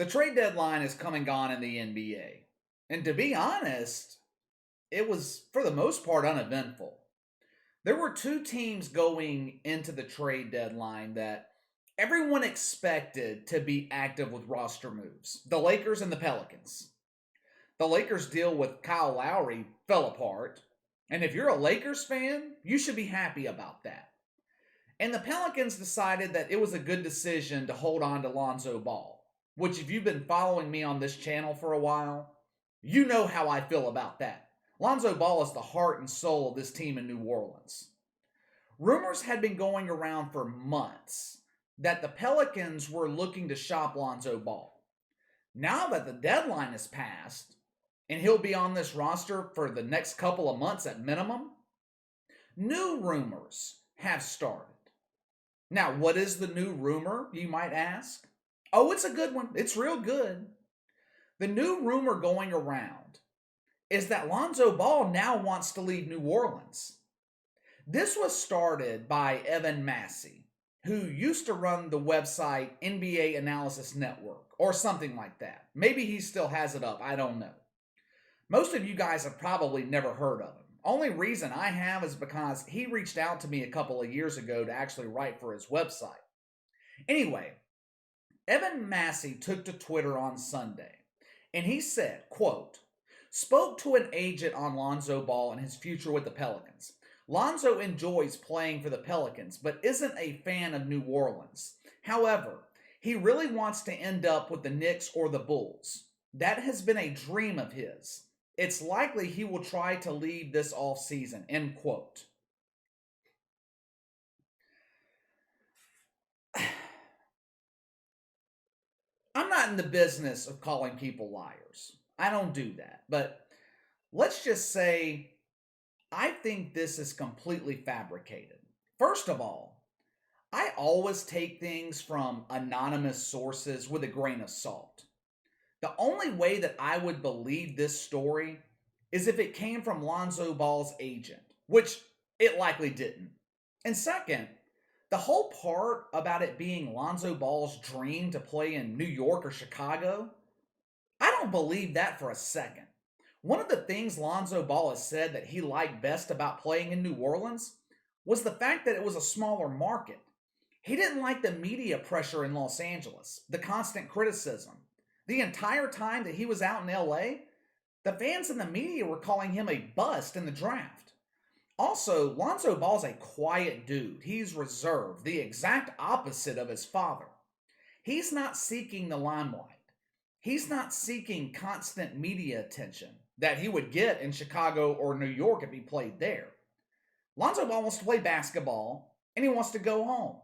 The trade deadline is come and gone in the NBA. And to be honest, it was, for the most part, uneventful. There were two teams going into the trade deadline that everyone expected to be active with roster moves: the Lakers and the Pelicans. The Lakers' deal with Kyle Lowry fell apart. And if you're a Lakers fan, you should be happy about that. And the Pelicans decided that it was a good decision to hold on to Lonzo Ball, which, if you've been following me on this channel for a while, you know how I feel about that. Lonzo Ball is the heart and soul of this team in New Orleans. Rumors had been going around for months that the Pelicans were looking to shop Lonzo Ball. Now that the deadline has passed, and he'll be on this roster for the next couple of months at minimum, new rumors have started. Now, what is the new rumor, you might ask? Oh, it's a good one. It's real good. The new rumor going around is that Lonzo Ball now wants to leave New Orleans. This was started by Evan Massey, who used to run the website NBA Analysis Network, or something like that. Maybe he still has it up, I don't know. Most of you guys have probably never heard of him. Only reason I have is because he reached out to me a couple of years ago to actually write for his website. Anyway, Evan Massey took to Twitter on Sunday, and he said, quote, "Spoke to an agent on Lonzo Ball and his future with the Pelicans. Lonzo enjoys playing for the Pelicans, but isn't a fan of New Orleans. However, he really wants to end up with the Knicks or the Bulls. That has been a dream of his. It's likely he will try to leave this offseason," end quote. I'm not in the business of calling people liars. I don't do that. But let's just say I think this is completely fabricated. First of all, I always take things from anonymous sources with a grain of salt. The only way that I would believe this story is if it came from Lonzo Ball's agent, which it likely didn't. And second, the whole part about it being Lonzo Ball's dream to play in New York or Chicago, I don't believe that for a second. One of the things Lonzo Ball has said that he liked best about playing in New Orleans was the fact that it was a smaller market. He didn't like the media pressure in Los Angeles, the constant criticism. The entire time that he was out in LA, the fans and the media were calling him a bust in the draft. Also, Lonzo Ball's a quiet dude. He's reserved, the exact opposite of his father. He's not seeking the limelight. He's not seeking constant media attention that he would get in Chicago or New York if he played there. Lonzo Ball wants to play basketball, and he wants to go home.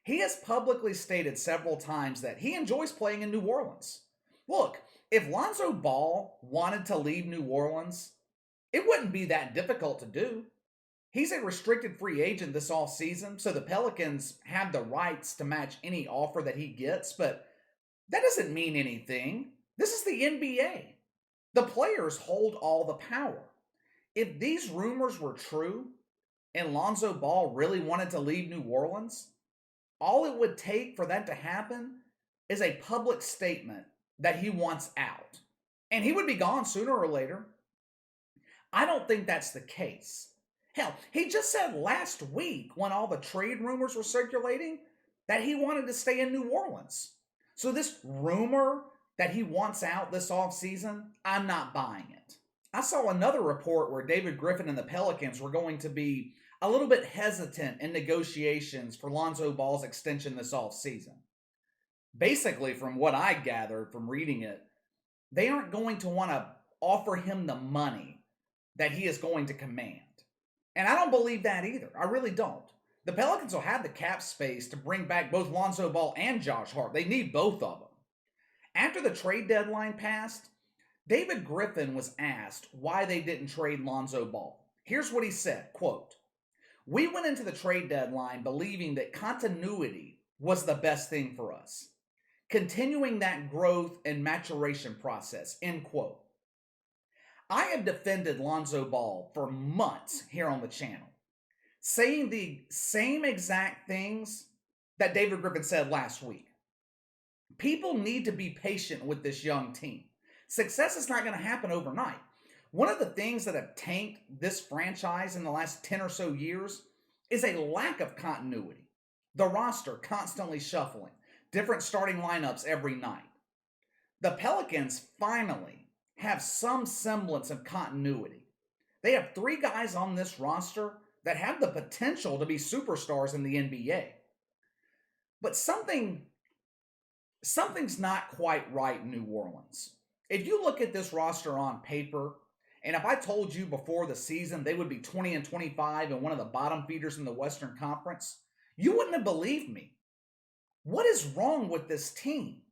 He has publicly stated several times that he enjoys playing in New Orleans. Look, if Lonzo Ball wanted to leave New Orleans, it wouldn't be that difficult to do. He's a restricted free agent this offseason, so the Pelicans have the rights to match any offer that he gets, but that doesn't mean anything. This is the NBA. The players hold all the power. If these rumors were true and Lonzo Ball really wanted to leave New Orleans, all it would take for that to happen is a public statement that he wants out. And he would be gone sooner or later. I don't think that's the case. Hell, he just said last week, when all the trade rumors were circulating, that he wanted to stay in New Orleans. So this rumor that he wants out this offseason, I'm not buying it. I saw another report where David Griffin and the Pelicans were going to be a little bit hesitant in negotiations for Lonzo Ball's extension this offseason. Basically, from what I gathered from reading it, they aren't going to want to offer him the money that he is going to command. And I don't believe that either. I really don't. The Pelicans will have the cap space to bring back both Lonzo Ball and Josh Hart. They need both of them. After the trade deadline passed, David Griffin was asked why they didn't trade Lonzo Ball. Here's what he said, quote, "We went into the trade deadline believing that continuity was the best thing for us. Continuing that growth and maturation process," end quote. I have defended Lonzo Ball for months here on the channel, saying the same exact things that David Griffin said last week. People need to be patient with this young team. Success is not going to happen overnight. One of the things that have tanked this franchise in the last 10 or so years is a lack of continuity. The roster constantly shuffling, different starting lineups every night. The Pelicans finally have some semblance of continuity. They have 3 guys on this roster that have the potential to be superstars in the NBA. But something's not quite right in New Orleans. If you look at this roster on paper, and if I told you before the season they would be 20-25 and one of the bottom feeders in the Western Conference, you wouldn't have believed me. What is wrong with this team?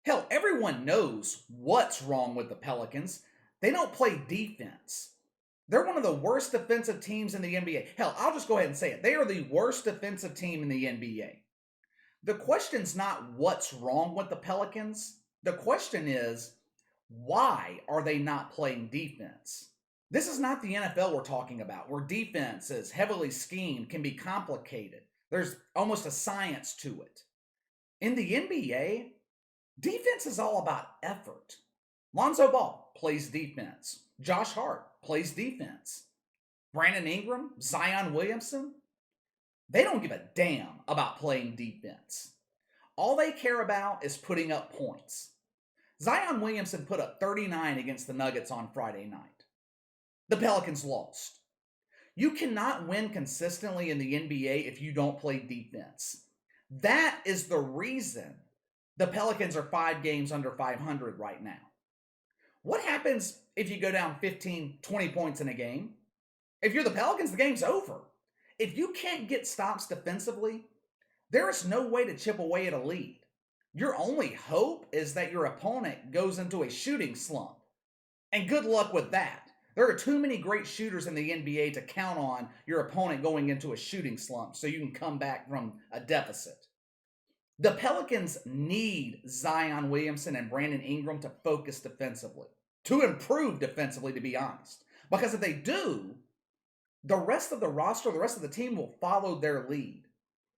Hell, everyone knows what's wrong with the Pelicans. They don't play defense. They're one of the worst defensive teams in the NBA. Hell, I'll just go ahead and say it. They are the worst defensive team in the NBA. The question's not what's wrong with the Pelicans. The question is, why are they not playing defense? This is not the NFL we're talking about, where defense is heavily schemed, can be complicated. There's almost a science to it. In the NBA, defense is all about effort. Lonzo Ball plays defense. Josh Hart plays defense. Brandon Ingram, Zion Williamson, they don't give a damn about playing defense. All they care about is putting up points. Zion Williamson put up 39 against the Nuggets on Friday night. The Pelicans lost. You cannot win consistently in the NBA if you don't play defense. That is the reason the Pelicans are 5 games under 500 right now. What happens if you go down 15, 20 points in a game? If you're the Pelicans, the game's over. If you can't get stops defensively, there is no way to chip away at a lead. Your only hope is that your opponent goes into a shooting slump. And good luck with that. There are too many great shooters in the NBA to count on your opponent going into a shooting slump so you can come back from a deficit. The Pelicans need Zion Williamson and Brandon Ingram to focus defensively, to improve defensively, to be honest. Because if they do, the rest of the roster, the rest of the team will follow their lead.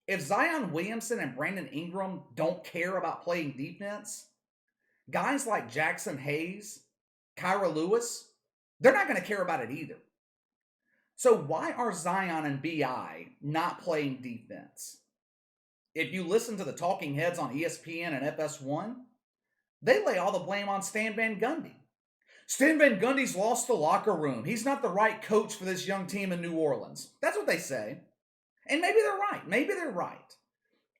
If Zion Williamson and Brandon Ingram don't care about playing defense, guys like Jackson Hayes, Kyra Lewis, they're not going to care about it either. So why are Zion and BI not playing defense? If you listen to the talking heads on ESPN and FS1, they lay all the blame on Stan Van Gundy. Stan Van Gundy's lost the locker room. He's not the right coach for this young team in New Orleans. That's what they say. And maybe they're right. Maybe they're right.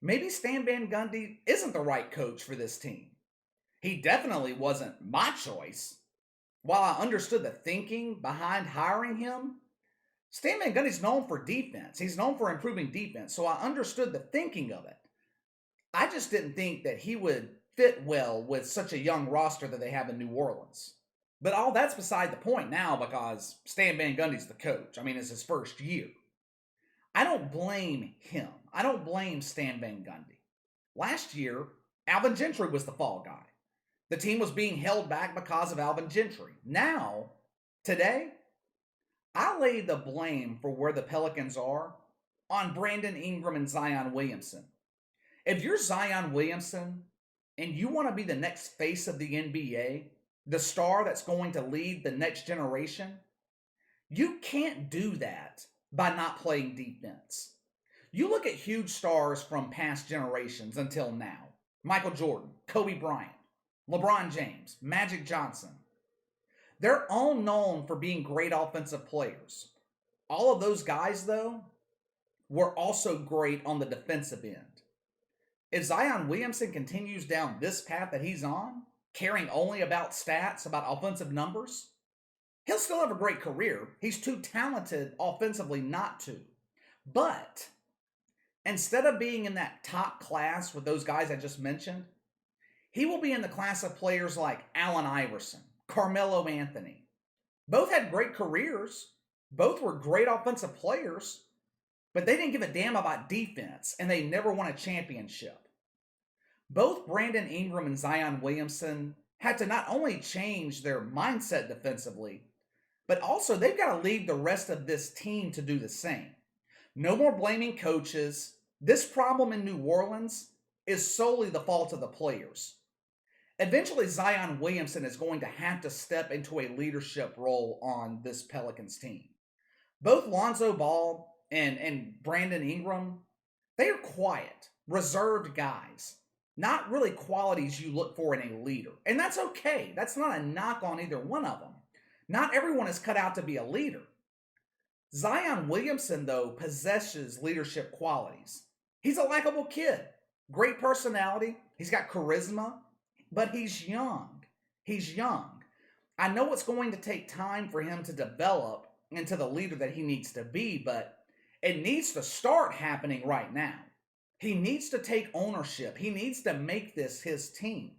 Maybe Stan Van Gundy isn't the right coach for this team. He definitely wasn't my choice. While I understood the thinking behind hiring him, Stan Van Gundy's known for defense. He's known for improving defense, so I understood the thinking of it. I just didn't think that he would fit well with such a young roster that they have in New Orleans. But all that's beside the point now because Stan Van Gundy's the coach. I mean, it's his first year. I don't blame him. I don't blame Stan Van Gundy. Last year, Alvin Gentry was the fall guy. The team was being held back because of Alvin Gentry. Now, today, I lay the blame for where the Pelicans are on Brandon Ingram and Zion Williamson. If you're Zion Williamson and you want to be the next face of the NBA, the star that's going to lead the next generation, you can't do that by not playing defense. You look at huge stars from past generations until now. Michael Jordan, Kobe Bryant, LeBron James, Magic Johnson. They're all known for being great offensive players. All of those guys, though, were also great on the defensive end. If Zion Williamson continues down this path that he's on, caring only about stats, about offensive numbers, he'll still have a great career. He's too talented offensively not to. But instead of being in that top class with those guys I just mentioned, he will be in the class of players like Allen Iverson, Carmelo Anthony. Both had great careers. Both were great offensive players, but they didn't give a damn about defense, and they never won a championship. Both Brandon Ingram and Zion Williamson had to not only change their mindset defensively, but also they've got to lead the rest of this team to do the same. No more blaming coaches. This problem in New Orleans is solely the fault of the players. Eventually, Zion Williamson is going to have to step into a leadership role on this Pelicans team. Both Lonzo Ball and Brandon Ingram, they are quiet, reserved guys. Not really qualities you look for in a leader. And that's okay. That's not a knock on either one of them. Not everyone is cut out to be a leader. Zion Williamson, though, possesses leadership qualities. He's a likable kid, great personality, he's got charisma, but he's young. He's young. I know it's going to take time for him to develop into the leader that he needs to be, but it needs to start happening right now. He needs to take ownership. He needs to make this his team.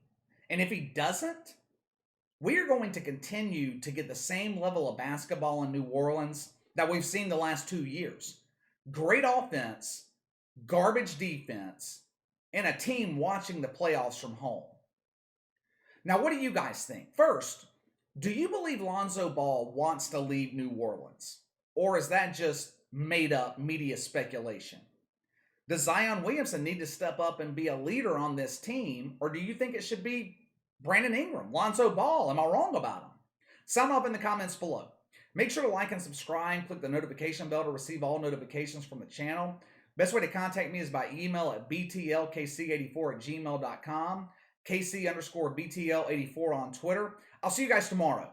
And if he doesn't, we are going to continue to get the same level of basketball in New Orleans that we've seen the last 2 years. Great offense, garbage defense, and a team watching the playoffs from home. Now, what do you guys think? First, do you believe Lonzo Ball wants to leave New Orleans? Or is that just made up media speculation? Does Zion Williamson need to step up and be a leader on this team? Or do you think it should be Brandon Ingram, Lonzo Ball? Am I wrong about him? Sound off in the comments below. Make sure to like and subscribe. Click the notification bell to receive all notifications from the channel. Best way to contact me is by email at btlkc84@gmail.com. KC_BTL84 on Twitter. I'll see you guys tomorrow.